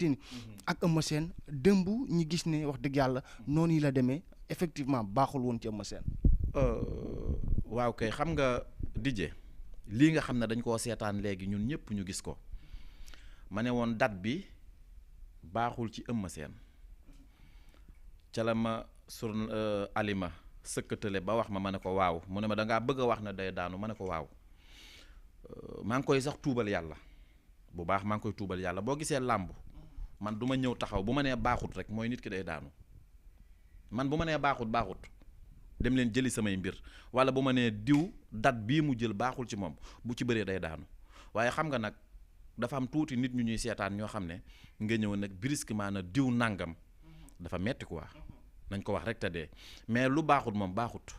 Tine ak Eumeu Sène démb ñu gis ne wax dëgg yàlla noonu yi la demee effectivement baaxul woon ci Eumeu Sène. waaw kay xam nga DJ lii nga xam ne dañ koo seetaan léegi ñun ñëpp ñu gis ko ma ne woon date bi baaxul ci Eumeu Sène ca la ma sur alima sëkkatale ba wax ma ne ko waaw mu ne ma dangaa bëgg a wax ne day daanu ma ne ko waaw maa ngi koy sax tuubal yàlla bu baax maa ngi koy tuubal yàlla boo gisee làmb man du ma ñëw taxaw bu ma nee baaxut rek mooy nit ki day daanu man bu ma nee baaxut dem leen jëli samay mbir wala bu ma nee diw date bii mu jël baaxul ci moom bu ci bëree day daanu waaye xam nga nag dafa am tuuti nit ñu ñuy seetaan ñoo xam ne nga ñëw nag brusquement na diw nàngam dafa metti quoi nañ ko wax rek te dee mais lu baaxut moom baaxut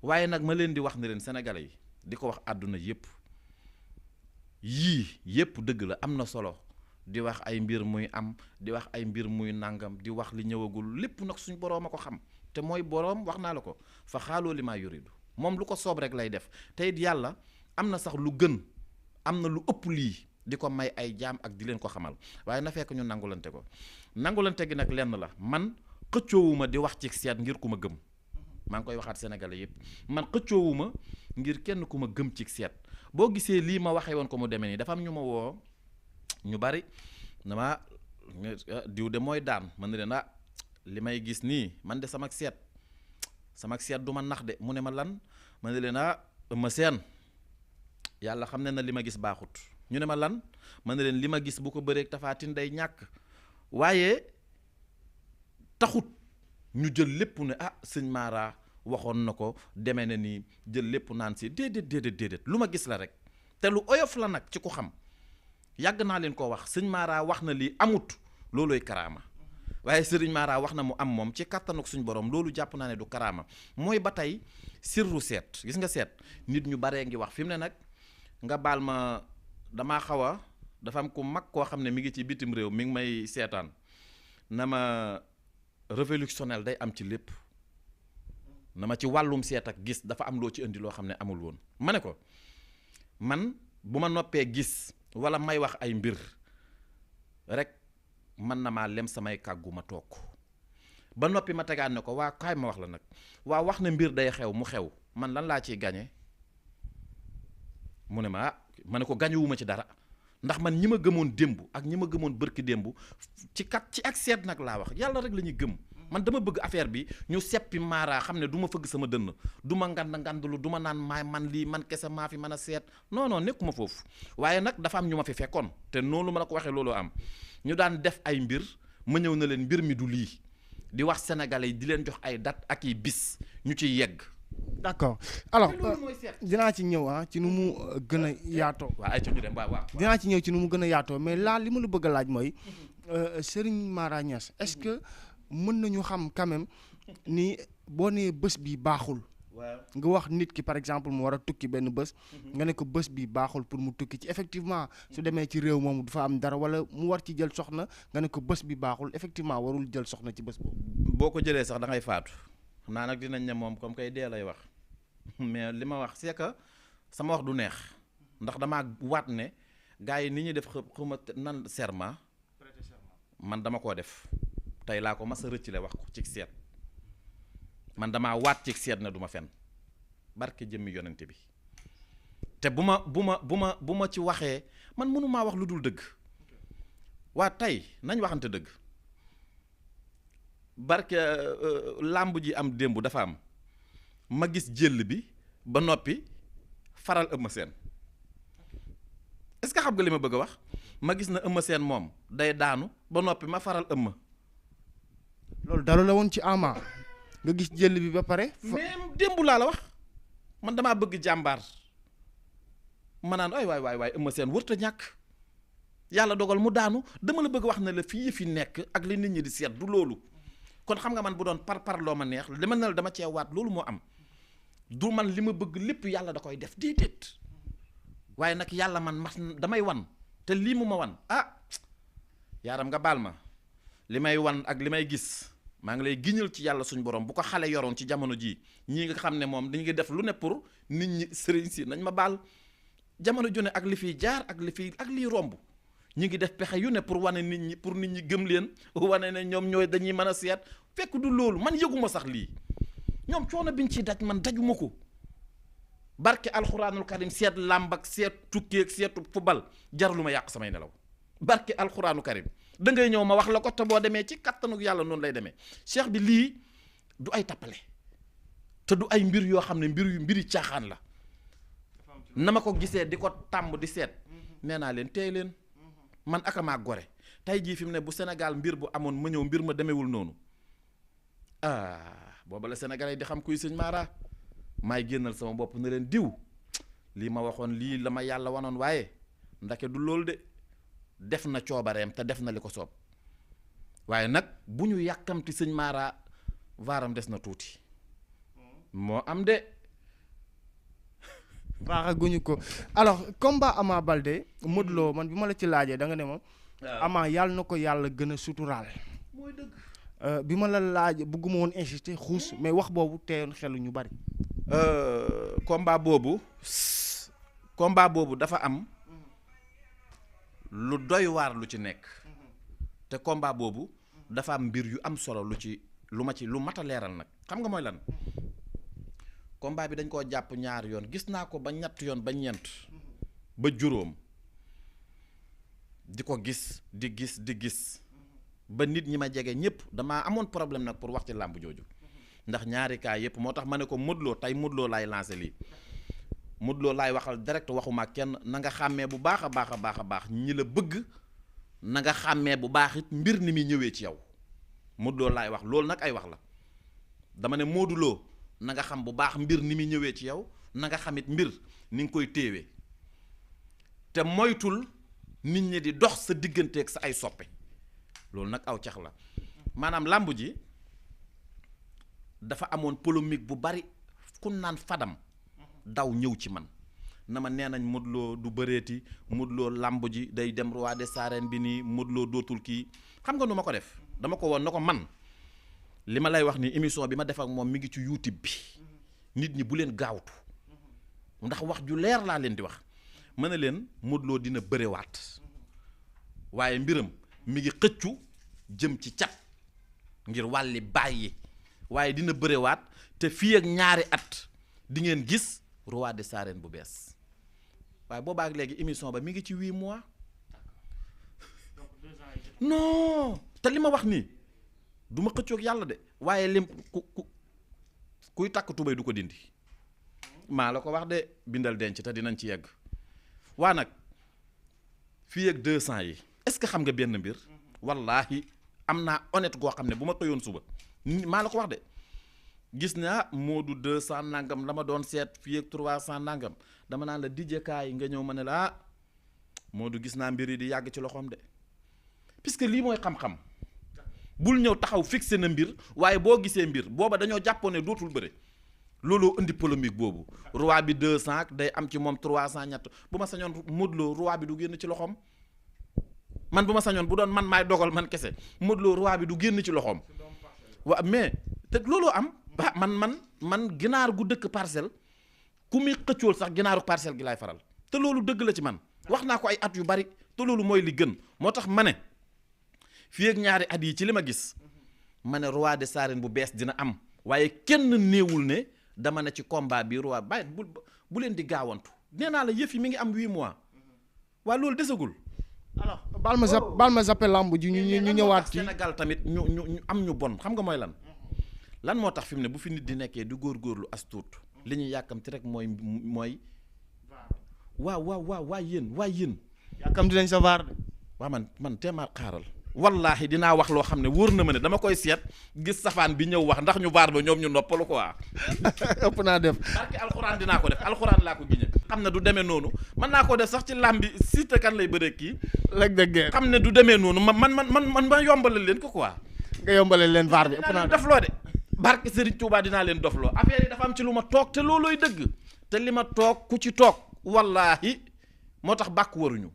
waaye nag ma leen di wax ne leen sénégalais yi di ko wax àdduna yépp yii yépp dëgg la am na solo di wax ay mbir muy am di wax ay mbir muy nàngam di wax li ñëwagul lépp nag suñ boroom a ko xam te mooy boroom wax naa la ko fa xaaloo li maa yuridu moom lu ko soob rek lay def te it yàlla am na sax lu gën am na lu ëpp lii di ko may ay jaam ak di leen ko xamal waaye na fekk ñu nangulante ko nangulante gi nag lenn la man xëccoowuma di wax ci seet ngir ku ma gëm maa ngi koy waxaat sénégalais yépp man xëccoowuma ngir kenn ku ma gëm ci seet boo gisee lii ma waxee woon ko mu demee nii dafa am ñu ma woo ñu bari dama diw de mooy daan man ne leen li may gis nii man de sama seet du ma nax de mu ne ma lan man ne leen Eumeu Sène yàlla xam ne na li ma gis baaxut ñu ne ma lan man ne leen li ma gis bu ko bëreeg Tapha Tine day ñàkk waaye taxut ñu jël lépp ne sëñ Mara waxoon na ko demee na nii jël lépp naan si déedéet lu ma gis la rek te lu oyof la nag ci ku xam yàgg naa leen ko wax sëñ Mara wax na lii amut loolooy karaama waaye sëriñ Mara wax na mu am moom ci kàttanuk suñ borom loolu jàpp naa ne du karaama mooy ba tey sirru seet gis nga seet nit ñu baree ngi wax fi mu ne nag nga baal ma damaa xaw a dafa am ku mag koo xam ne mi ngi ci bitim réew mi ngi may seetaan na ma révolutionnel day am ci lépp na ma ci wàllum seet ak gis dafa am loo ci indi loo xam ne amul woon ma ne ko man bu ma noppee gis wala may wax ay mbir rek mën na maa lem samay kàggu ma toog ba noppi ma tegaat ne ko waa kaay ma wax la nag waa wax ne mbir day xew mu xew man lan laa ciy gañe mu ne ma ma ne ko gañewuma ci dara ndax man ñi ma gëmoon démb ak ñi ma gëmoon bërki démb ci ak seet nag laa wax yàlla rek la ñuy gëm man dama bëgg affaire bi ñu seppi Mara xam ne du ma fëgg sama dënn du ma ngandlu du ma naan maay man lii man kese maa fi mën a seet non nekkuma foofu waaye nag dafa am ñu ma fi fekkoon te noonu ma la ko waxee loolu am ñu daan def ay mbir ma ñëw na leen mbir mi du lii di wax sénégalais yi di leen jox ay date ak i bis ñu ciy yegg. d'accord alors dinaa ci ñëw ci nu mu gën a yaatoo. waaw ay ci ñu dem waaw. dinaa ci ñëw ci nu mu gën a yaatoo mais là li ma la bëgg a laaj mooy Serigne Mara Niass est-ce que mën nañu xam quand même ni boo nee bés bi baaxul. nga wax nit ki par exemple mu war a tukki benn bés. nga ne ko bés bi baaxul pour mu tukki ci effectivement su demee ci réew moomu du fa am dara wala mu war ci jël soxna nga ne ko bés bi baaxul effectivement warul jël soxna ci bés boobu. boo ko jëlee sax da ngay faatu xam naa nag dinañ ne moom comme kay dee lay wax mais li ma wax c'est que sama wax du neex ndax damaa waat ne gars yi ni ñuy def xuma nan serment man dama koo def tey laa ko mas a rëccale wax ko ci seet man damaa waat ci seet na du ma fen barke jëmmi yonente bi te bu ma ci waxee man mënumaa wax lu dul dëgg waa tey nañ waxante dëgg barke làmb ji am démb dafa am ma gis jëll bi ba noppi faral Eumeu Sène est-ce que xam nga li ma bëgg a wax ma gis na Eumeu Sène moom day daanu ba noppi ma faral Eumeu. loolu dalu la woon ci Ama nga gis jël bi ba pare. mais démb laa la wax man damaa bëgg jàmbaar ma naan waay Eumeu Sène wërta ñàkk yàlla dogal mu daanu dama la bëgg wax ne la fii fi nekk ak li nit ñi di seet du loolu kon xam nga man bu doon par loo ma neex dama ne la dama cee waat loolu moo am du man li ma bëgg lépp yàlla da koy def déedéet waaye nag yàlla man damay wan te lii mu ma wan yaaram nga baal ma li may wan ak li may gis maa ngi lay giñal ci yàlla suñu borom bu ko xale yoroon ci jamono jii ñii nga xam ne moom dañu ngi def lu ne pour nit ñi sëriñ si nañ ma baal jamono ju ne ak li fiy jaar ak li fiy ak liy romb ñi ngi def pexe yu ne pour wane nit ñi pour nit ñi gëm leen wane ne ñoom ñooy dañuy mën a seet fekk du loolu man yëguma sax lii ñoom coono biñ ciy daj man dajuma ko barke alxuraanul karim seet làmb ak seet tukki ak seetu fubal jarlu ma yàq samay nelaw barke alxuraanu karim da ngay ñëw ma wax la ko te boo demee ci kattanu yàlla noonu lay demee cheikh bi lii du ay tappale te du ay mbir yoo xam ne mbiri caaxaan la na ma ko gisee di ko tàmb di seet nee naa leen tey leen man akamaa gore tey jii fi mu ne bu Sénégal mbir bu amoon ma ñëw mbir ma demewul noonu booba la Sénégalais di xam kuy sëñ Mara maay génnal sama bopp na leen diw lii ma waxoon lii la ma yàlla wanoon waaye ndake du loolu de def na coobareem te def na li ko soob waaye nag bu ñu yàkkamti sëñ Mara vaaram des na tuuti moo am de baaxaguñu ko alors combat Ama Baldé Modou Lo man bi ma la ci laajee da nga ne ma Ama yàlla na ko yàlla gën a suturaal mooy dëgg bi ma la laaj bëgguma woon insister xuus mais wax boobu teyoon xelu ñu bari combat boobu dafa am lu doy waar lu ci nekk te combat boobu dafa am mbir yu am solo lu mat a leeral nag xam nga mooy lan combat bi dañ koo jàpp ñaari yoon gis naa ko ba ñett yoon ba ñeent ba juróom di ko gis di gis ba nit ñi ma jege ñëpp damaa amoon problème nag pour wax ci làmb jooju ndax ñaari cas yëpp moo tax ma ne ko Modou Lo tey Modou Lo laay lancé lii Modou Lo laay waxal direct waxuma kenn na nga xàmmee bu baax a baax ñi la bëgg na nga xàmmee bu baax it mbir ni muy ñëwee ci yow Modou Lo laay wax loolu nag ay wax la dama ne Modou Lo na nga xam bu baax mbir ni muy ñëwee ci yow na nga xamit mbir ni nga koy téewee te moytul nit ñi di dox sa digganteeg sa ay soppe loolu nag aw cax la maanaam làmb ji dafa amoon polémique bu bari ku naan Fadam daw ñëw ci man na ma nee nañ Modou Lo du bëreeti Modou Lo làmb ji day dem roi des arènes bi nii Modou Lo dootul kii xam nga nu ma ko def dama ko woon na ko man li ma lay wax ni émission bi ma def ak moom mi ngi ci YouTube bi nit ñi bu leen gaawtu ndax wax ju leer laa leen di wax mën na leen Modou Lo dina bërewaat waaye mbiram mi ngi xëccu jëm ci cat ngir wàlli bàyyi waaye dina bërewaat te fii ak ñaari at di ngeen gis roi des arènes bu bees waaye boobaak léegi émission ba mi ngi ci 8 mois non te li ma wax nii du ma xëccoog yàlla de waaye lim kuy takk tubéy du ko dindi maa la ko wax de bindal denc te dinañ ci yegg waa nag fii ak 200 yi est-ce que xam nga benn mbir wallaahi am naa honnête goo xam ne bu ma xëyoon suba maa la ko wax de gis naa Modou 200 nangam la ma doon seet fii ak 300 nangam dama naan la dijjekaay nga ñëw ma ne la Modou gis naa mbir yi di yàgg ci loxoom de puisque lii mooy xam-xam bul ñëw taxaw fixé na mbir waaye boo gisee mbir booba dañoo jàppoon ne dootul bëre looloo indi polémique boobu roi bi 200 day am ci moom 300 ñett bu ma sañoon Modou Lo roi bi du génn ci loxoom man bu ma sañoon bu doon man maay dogal man kese Modou Lo roi bi du génn ci loxoom waaw mais te looloo am ba man ginaar gu dëkk parcelle ku muy xëccool sax ginaaru parcelle gi laay faral te loolu dëgg la ci man wax naa ko ay at yu bari te loolu mooy li gën moo tax ma ne fii ak ñaari at yi ci li ma gis ma ne roi des arènes bu bees dina am waaye kenn néewul ne dama ne ci combat bi roi bàyyi bu leen di gaawantu nee naa la yëf yi mi ngi am 8 mois waaye loolu desagul. alors baal ma zappé lamb ji ñu ñëwaat ci Sénégal tamit ñu am ñu bon xam nga mooy lan moo tax fi mu ne bu fi nit di nekkee di góorgóorlu as tuut li ñuy yàkkamti rek mooy waa yéen yàkkamti nañ sa vaar de waa man teema xaaral wallaahi dinaa wax loo xam ne wóor na ma ne dama koy seet gis safaan bi ñëw wax ndax ñu vaar ba ñoom ñu noppalu quoi ëpp naa def barke alxuraan dinaa ko def alxuraan laa ko giñe xam ne du demee noonu mën naa koo def sax ci làmbi Siteu kan lay bëree kii Lac de Guiers xam ne du demee noonu man ma yombalal leen ko quoi nga yombalal leen vaar bi ëpp naa def loo de barke Serigne Touba dinaa leen dofloo affaire yi dafa am ci lu ma toog te loolooy dëgg te li ma toog ku ci toog wallaahi moo tax bàkk waruñu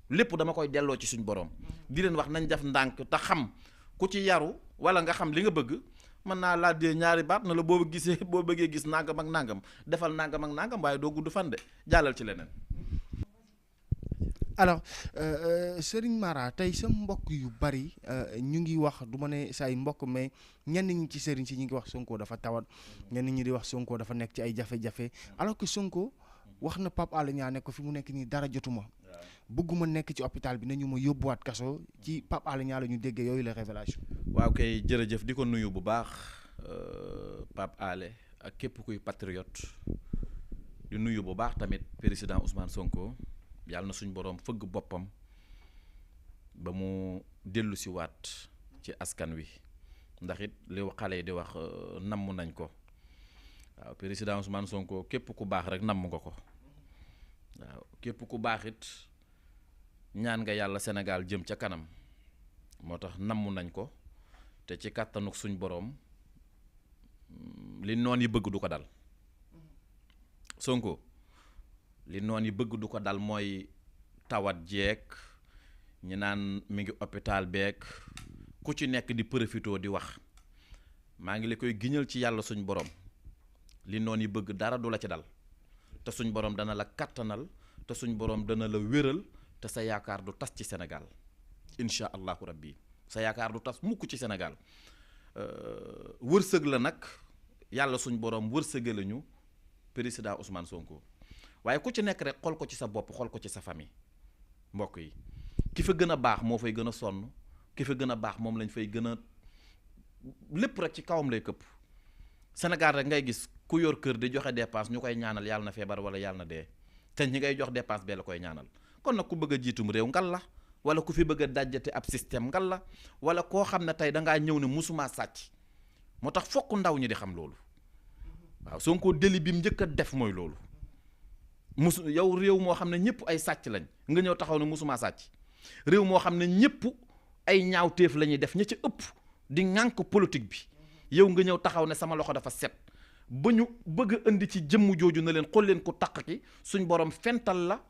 lépp dama koy delloo ci suñ borom di leen wax nañ def ndànk te xam ku ci yaru wala nga xam li nga bëgg mën naa laa dee ñaari baat na la boo bëggee gis nangam ak nangam defal nangam ak nangam waaye doo gudd fan de jàllal ci leneen. alors Serigne Mara tey sa mbokk yu bari ñu ngi wax du ma ne say mbokk mais ñenn ñi ci Serigne si ñu ngi wax Sonko dafa tawat ñenn ñi di wax Sonko dafa nekk ci ay jafe-jafe alors que Sonko wax na Pape Alé Niang ne ko fi mu nekk nii dara jotuma bëgguma nekk ci hôpital bi nañu ma yóbbuwaat kaso ci Pape Alé Niang la ñu déggee yooyu la révélation. waaw kay jërëjëf di ko nuyu bu baax Pape Alé ak képp kuy patriote di nuyu bu baax tamit président Ousmane Sonko. yàlla na suñ boroom fëgg boppam ba mu dellu si waat ci askan wi ndax it li xale yi di wax namm nañ ko waaw président Ousmane Sonko képp ku baax rek namm nga ko waaw képp ku baax it ñaan nga yàlla Sénégal jëm ca kanam moo tax namm nañ ko te ci kàttanuk suñ boroom li noon yi bëgg du ko dal Sonko li noon yi bëgg du ko dal mooy tawat jeeg ñi naan mi ngi hôpital beeg ku ci nekk di profitoo di wax maa ngi la koy giñal ci yàlla suñ borom li noon yi bëgg dara du la ci dal te suñ borom dana la kattanal te suñ borom dana la wéral te sa yaakaar du tas ci Sénégal incha allahu rabbi sa yaakaar du tas mukk ci Sénégal wërsëg la nag yàlla suñ borom wërsëge lañu président Ousmane Sonko. waaye ku ci nekk rek xool ko ci sa bopp xool ko ci sa famille mbokk yi ki fa gën a baax moo fay gën a sonn ki fa gën a baax moom lañ fay gën a lépp rek ci kawam lay këpp Sénégal rek ngay gis ku yor kër di joxe dépense ñu koy ñaanal yàlla na feebar wala yàlla na dee te ñi ngay jox dépense bee la koy ñaanal kon nag ku bëgg a jiitum réew ngal la wala ku fi bëgg a dajjate ab système ngal la wala koo xam ne tey dangaa ñëw ne musuma sàcc moo tax fokk ndaw ñi di xam loolu waaw Sonko délit bi mu njëkk a def mooy loolu yow réew moo xam ne ñëpp ay sàcc lañ nga ñëw taxaw ne musuma sàcc réew moo xam ne ñëpp ay ñaawteef la ñuy def ña ci ëpp di ŋànk politique bi yow nga ñëw taxaw ne sama loxo dafa set ba ñu bëgg a indi ci jëmm jooju na leen xool leen ko taq ki suñ borom fental la